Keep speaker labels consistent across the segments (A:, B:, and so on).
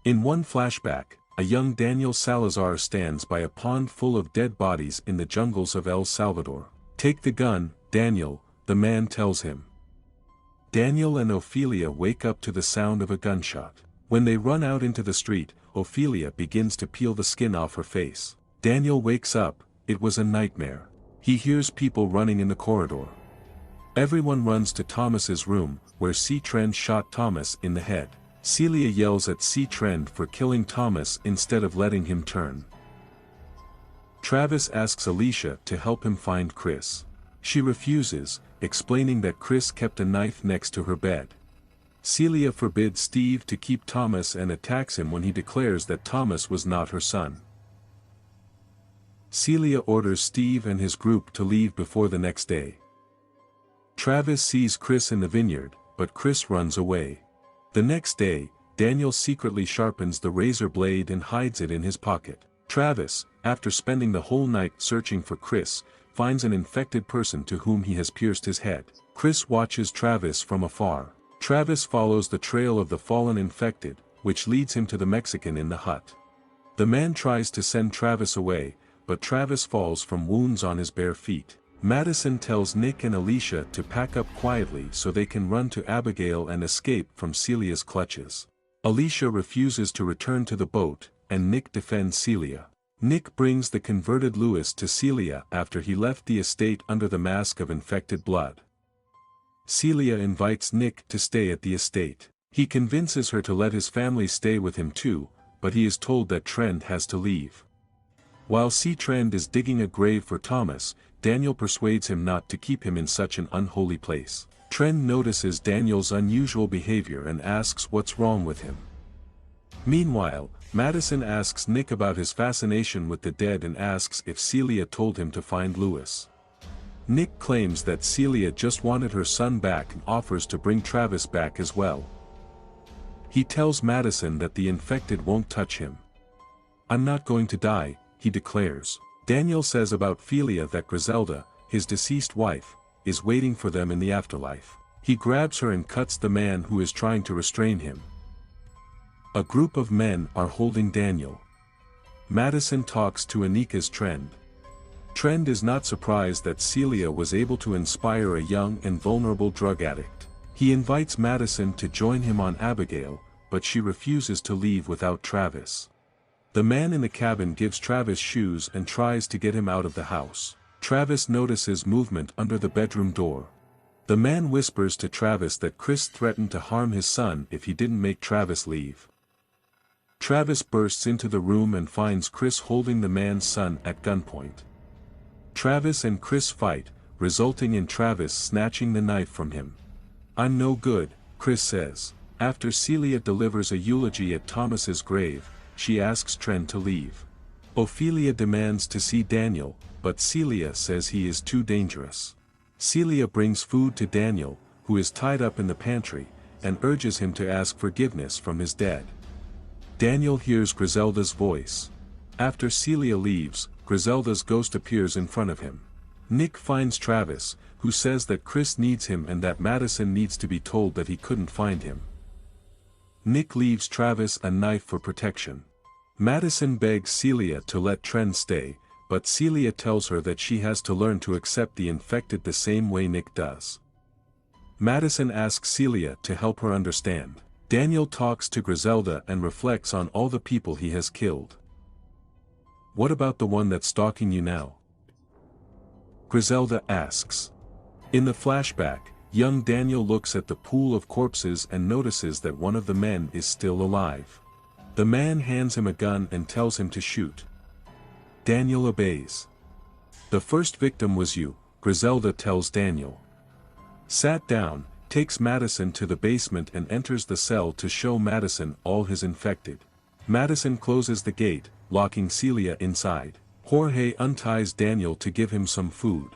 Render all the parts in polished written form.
A: In one flashback, a young Daniel Salazar stands by a pond full of dead bodies in the jungles of El Salvador. "Take the gun, Daniel," the man tells him. Daniel and Ophelia wake up to the sound of a gunshot. When they run out into the street, Ophelia begins to peel the skin off her face. Daniel wakes up. It was a nightmare. He hears people running in the corridor. Everyone runs to Thomas's room, where C. Trend shot Thomas in the head. Celia yells at C. Trend for killing Thomas instead of letting him turn. Travis asks Alicia to help him find Chris. She refuses, explaining that Chris kept a knife next to her bed. Celia forbids Steve to keep Thomas and attacks him when he declares that Thomas was not her son. Celia orders Steve and his group to leave before the next day. Travis sees Chris in the vineyard, but Chris runs away. The next day, Daniel secretly sharpens the razor blade and hides it in his pocket. Travis, after spending the whole night searching for Chris, finds an infected person to whom he has pierced his head. Chris watches Travis from afar. Travis follows the trail of the fallen infected, which leads him to the Mexican in the hut. The man tries to send Travis away, but Travis falls from wounds on his bare feet. Madison tells Nick and Alicia to pack up quietly so they can run to Abigail and escape from Celia's clutches. Alicia refuses to return to the boat, and Nick defends Celia. Nick brings the converted Louis to Celia after he left the estate under the mask of infected blood. Celia invites Nick to stay at the estate. He convinces her to let his family stay with him too, but he is told that Trend has to leave. While C. Trend is digging a grave for Thomas, Daniel persuades him not to keep him in such an unholy place. Trend notices Daniel's unusual behavior and asks what's wrong with him. Meanwhile, Madison asks Nick about his fascination with the dead and asks if Celia told him to find Louis. Nick claims that Celia just wanted her son back and offers to bring Travis back as well. He tells Madison that the infected won't touch him. "I'm not going to die," he declares. Daniel says about Ophelia that Griselda, his deceased wife, is waiting for them in the afterlife. He grabs her and cuts the man who is trying to restrain him. A group of men are holding Daniel. Madison talks to Anika's Trend. Trend is not surprised that Celia was able to inspire a young and vulnerable drug addict. He invites Madison to join him on Abigail, but she refuses to leave without Travis. The man in the cabin gives Travis shoes and tries to get him out of the house. Travis notices movement under the bedroom door. The man whispers to Travis that Chris threatened to harm his son if he didn't make Travis leave. Travis bursts into the room and finds Chris holding the man's son at gunpoint. Travis and Chris fight, resulting in Travis snatching the knife from him. "I'm no good," Chris says. After Celia delivers a eulogy at Thomas's grave, she asks Trend to leave. Ophelia demands to see Daniel, but Celia says he is too dangerous. Celia brings food to Daniel, who is tied up in the pantry, and urges him to ask forgiveness from his dead. Daniel hears Griselda's voice. After Celia leaves, Griselda's ghost appears in front of him. Nick finds Travis, who says that Chris needs him and that Madison needs to be told that he couldn't find him. Nick leaves Travis a knife for protection. Madison begs Celia to let Trend stay, but Celia tells her that she has to learn to accept the infected the same way Nick does. Madison asks Celia to help her understand. Daniel talks to Griselda and reflects on all the people he has killed. "What about the one that's stalking you now?" Griselda asks. In the flashback, young Daniel looks at the pool of corpses and notices that one of the men is still alive. The man hands him a gun and tells him to shoot. Daniel obeys. "The first victim was you," Griselda tells Daniel. Sat down, takes Madison to the basement and enters the cell to show Madison all his infected. Madison closes the gate, locking Celia inside. Jorge unties Daniel to give him some food.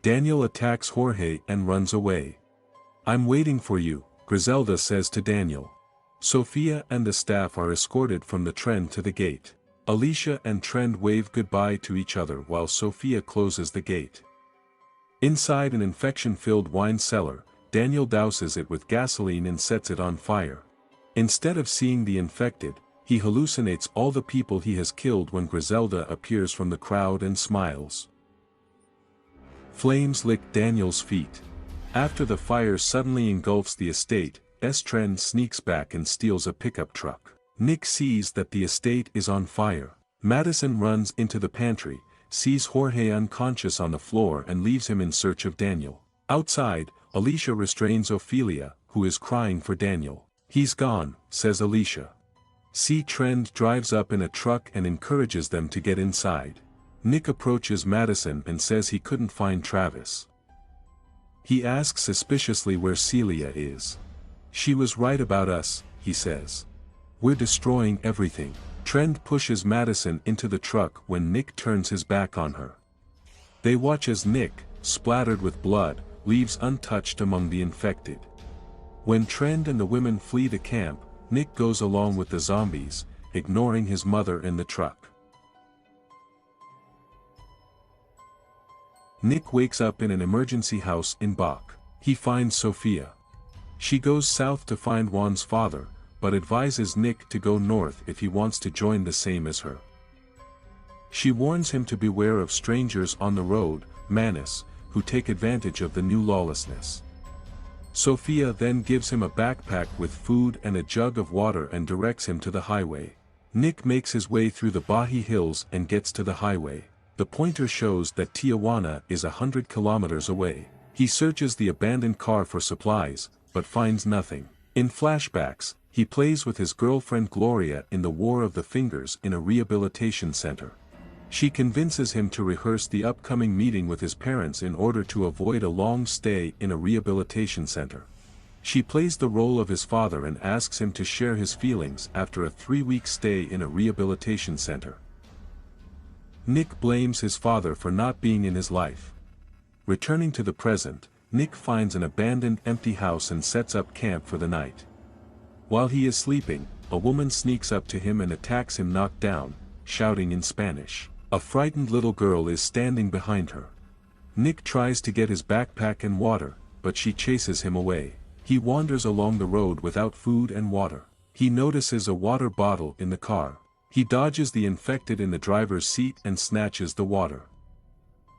A: Daniel attacks Jorge and runs away. "I'm waiting for you," Griselda says to Daniel. Sophia and the staff are escorted from the Trend to the gate. Alicia and Trend wave goodbye to each other while Sophia closes the gate. Inside an infection-filled wine cellar, Daniel douses it with gasoline and sets it on fire. Instead of seeing the infected, he hallucinates all the people he has killed when Griselda appears from the crowd and smiles. Flames lick Daniel's feet. After the fire suddenly engulfs the estate, Trend sneaks back and steals a pickup truck. Nick sees that the estate is on fire. Madison runs into the pantry, sees Jorge unconscious on the floor and leaves him in search of Daniel. Outside, Alicia restrains Ophelia, who is crying for Daniel. "He's gone," says Alicia. Trend drives up in a truck and encourages them to get inside. Nick approaches Madison and says he couldn't find Travis. He asks suspiciously where Celia is. "She was right about us," he says. "We're destroying everything." Trend pushes Madison into the truck when Nick turns his back on her. They watch as Nick, splattered with blood, leaves untouched among the infected. When Trend and the women flee the camp, Nick goes along with the zombies, ignoring his mother in the truck. Nick wakes up in an emergency house in Bach. He finds Sophia. She goes south to find Juan's father, but advises Nick to go north if he wants to join the same as her. She warns him to beware of strangers on the road, Manis, who take advantage of the new lawlessness. Sophia then gives him a backpack with food and a jug of water and directs him to the highway. Nick makes his way through the Baji Hills and gets to the highway. The pointer shows that Tijuana is 100 kilometers away. He searches the abandoned car for supplies, but finds nothing. In flashbacks, he plays with his girlfriend Gloria in the War of the Fingers in a rehabilitation center. She convinces him to rehearse the upcoming meeting with his parents in order to avoid a long stay in a rehabilitation center. She plays the role of his father and asks him to share his feelings after a 3-week stay in a rehabilitation center. Nick blames his father for not being in his life. Returning to the present, Nick finds an abandoned empty house and sets up camp for the night. While he is sleeping, a woman sneaks up to him and attacks him knocked down, shouting in Spanish. A frightened little girl is standing behind her. Nick tries to get his backpack and water, but she chases him away. He wanders along the road without food and water. He notices a water bottle in the car. He dodges the infected in the driver's seat and snatches the water.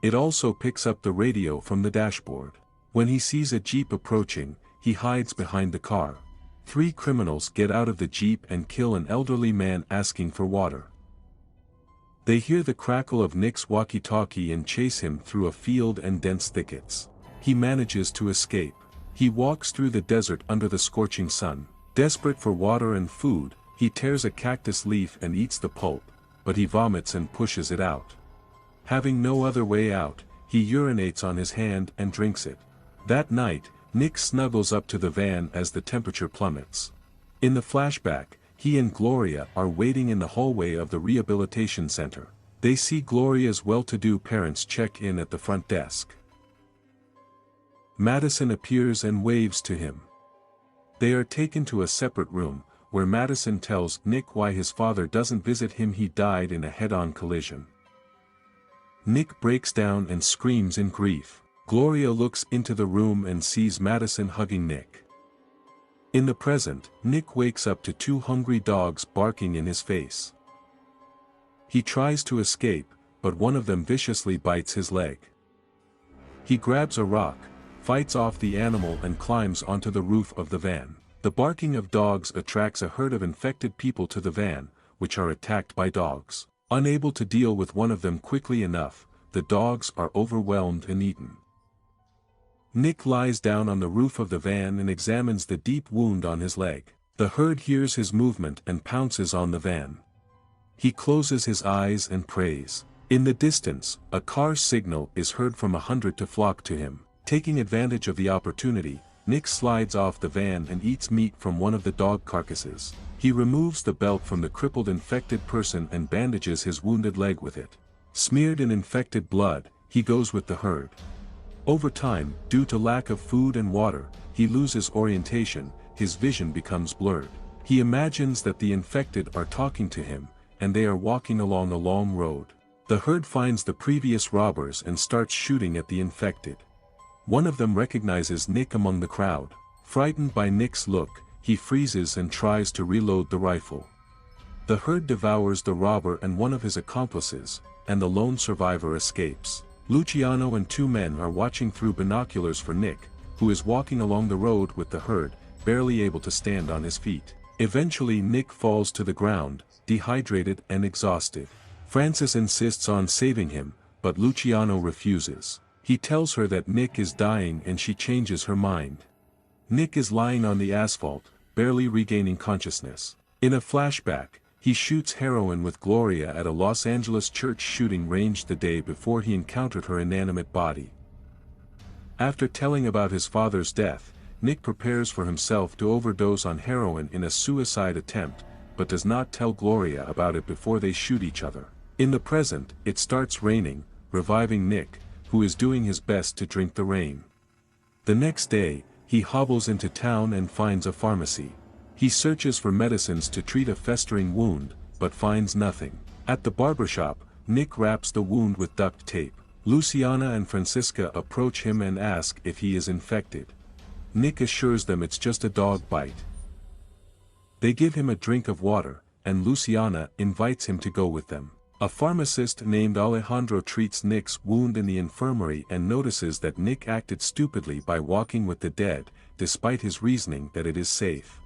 A: It also picks up the radio from the dashboard. When he sees a jeep approaching, he hides behind the car. 3 criminals get out of the jeep and kill an elderly man asking for water. They hear the crackle of Nick's walkie-talkie and chase him through a field and dense thickets. He manages to escape. He walks through the desert under the scorching sun. Desperate for water and food, he tears a cactus leaf and eats the pulp, but he vomits and pushes it out. Having no other way out, he urinates on his hand and drinks it. That night, Nick snuggles up to the van as the temperature plummets. In the flashback, he and Gloria are waiting in the hallway of the rehabilitation center. They see Gloria's well-to-do parents check in at the front desk. Madison appears and waves to him. They are taken to a separate room, where Madison tells Nick why his father doesn't visit him. He died in a head-on collision. Nick breaks down and screams in grief. Gloria looks into the room and sees Madison hugging Nick. In the present, Nick wakes up to 2 hungry dogs barking in his face. He tries to escape, but one of them viciously bites his leg. He grabs a rock, fights off the animal and climbs onto the roof of the van. The barking of dogs attracts a herd of infected people to the van, which are attacked by dogs. Unable to deal with one of them quickly enough, the dogs are overwhelmed and eaten. Nick lies down on the roof of the van and examines the deep wound on his leg. The herd hears his movement and pounces on the van. He closes his eyes and prays. In the distance, a car's signal is heard from 100 to flock to him. Taking advantage of the opportunity, Nick slides off the van and eats meat from one of the dog carcasses. He removes the belt from the crippled infected person and bandages his wounded leg with it. Smeared in infected blood, he goes with the herd. Over time, due to lack of food and water, he loses orientation, his vision becomes blurred. He imagines that the infected are talking to him, and they are walking along a long road. The herd finds the previous robbers and starts shooting at the infected. One of them recognizes Nick among the crowd. Frightened by Nick's look, he freezes and tries to reload the rifle. The herd devours the robber and one of his accomplices, and the lone survivor escapes. Luciano and two men are watching through binoculars for Nick, who is walking along the road with the herd, barely able to stand on his feet. Eventually Nick falls to the ground, dehydrated and exhausted. Francis insists on saving him, but Luciano refuses. He tells her that Nick is dying and she changes her mind. Nick is lying on the asphalt, barely regaining consciousness. In a flashback, he shoots heroin with Gloria at a Los Angeles church shooting range the day before he encountered her inanimate body. After telling about his father's death, Nick prepares for himself to overdose on heroin in a suicide attempt, but does not tell Gloria about it before they shoot each other. In the present, it starts raining, reviving Nick, who is doing his best to drink the rain. The next day, he hobbles into town and finds a pharmacy. He searches for medicines to treat a festering wound, but finds nothing. At the barbershop, Nick wraps the wound with duct tape. Luciana and Francisca approach him and ask if he is infected. Nick assures them it's just a dog bite. They give him a drink of water, and Luciana invites him to go with them. A pharmacist named Alejandro treats Nick's wound in the infirmary and notices that Nick acted stupidly by walking with the dead, despite his reasoning that it is safe.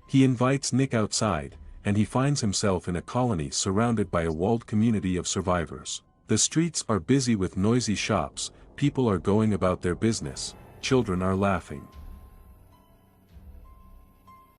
A: He invites Nick outside, and he finds himself in a colony surrounded by a walled community of survivors. The streets are busy with noisy shops, people are going about their business, children are laughing.